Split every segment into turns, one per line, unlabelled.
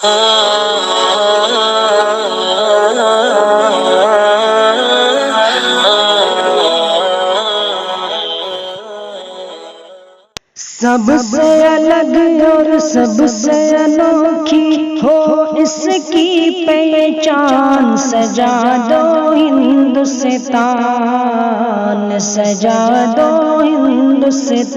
سب سے الگ اور سب سے انوکھی ہو اس کی پہچان، سجا دو ہندوستان، سجا دو ہندوستان۔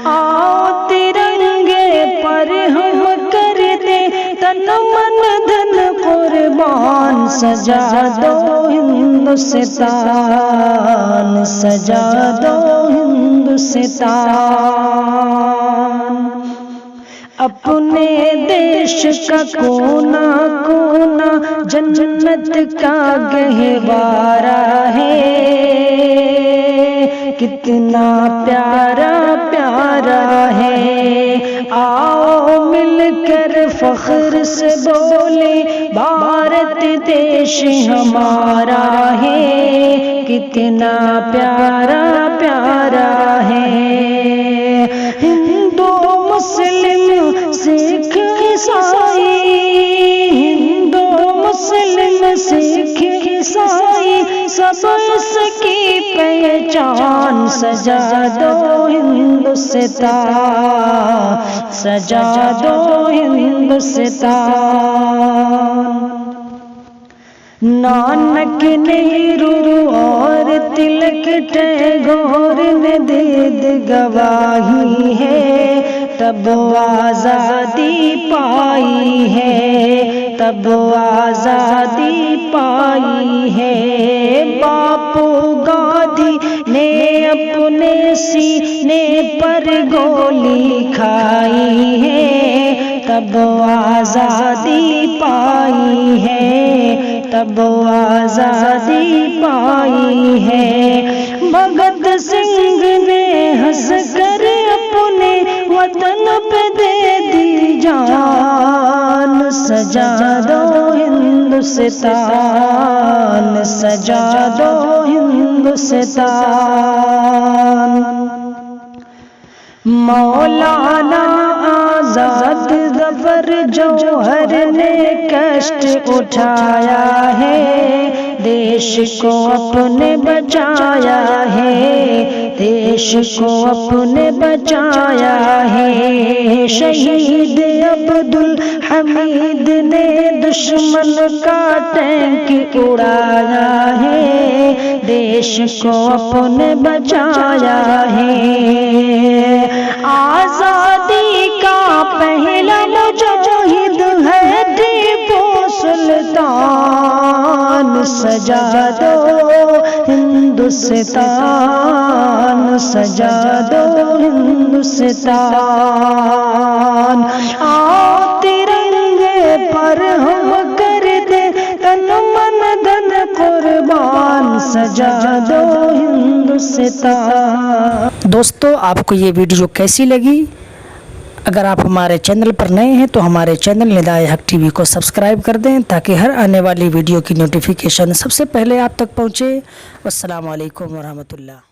آؤ ترنگے پر ہم کر دیں تن من دھن قربان، سجا دو ہندوستان، سجا دو ہندوستان۔ اپنے دیش کا کونا کونا جنت کا گہوارہ ہے، کتنا پیارا پیارا ہے۔ آؤ مل کر فخر سے بولے بھارت دیش ہمارا ہے، کتنا پیارا پیارا ہے۔ ہندو مسلم سکھ عیسائی، ہندو مسلم سکھ عیسائی سب اس کی پہچان، سجا دو ہندوستان، سجا دو ہندوستان۔ نانک نہرو اور تلک ٹیگور نے دید گواہی ہے، تب آزادی پائی ہے، تب آزادی پائی ہے۔ باپو گاندھی نے اپنے سینے پر گولی کھائی ہے، تب آزادی پائی ہے، تب آزادی پائی ہے۔ بھگت سنگھ نے ہنس کر اپنے وطن پہ دے دی جان، سجا دو ہندوستان، سجا دو ہندوستان۔ مولانا آزاد ظفر جوہر نے کشٹ اٹھایا ہے، دیش کو اپنے بچایا ہے، دیش کو اپنے بچایا ہے۔ شہید عبدالحمید نے دشمن کا ٹینک اڑایا ہے، دیش کو اپنے بچایا ہے۔ آزادی کا پہلا مجاہد ہے ٹیپو سلطان، سجا دو ہندوستان، سجا دو ہندوستان۔ آؤ ترنگے پر ہم کر دیں تن من دھن قربان، سجا دو ہندوستان۔
دوستو، آپ کو یہ ویڈیو کیسی لگی؟ اگر آپ ہمارے چینل پر نئے ہیں تو ہمارے چینل ندائے حق ٹی وی کو سبسکرائب کر دیں تاکہ ہر آنے والی ویڈیو کی نوٹیفیکیشن سب سے پہلے آپ تک پہنچے۔ والسلام علیکم ورحمۃ اللہ۔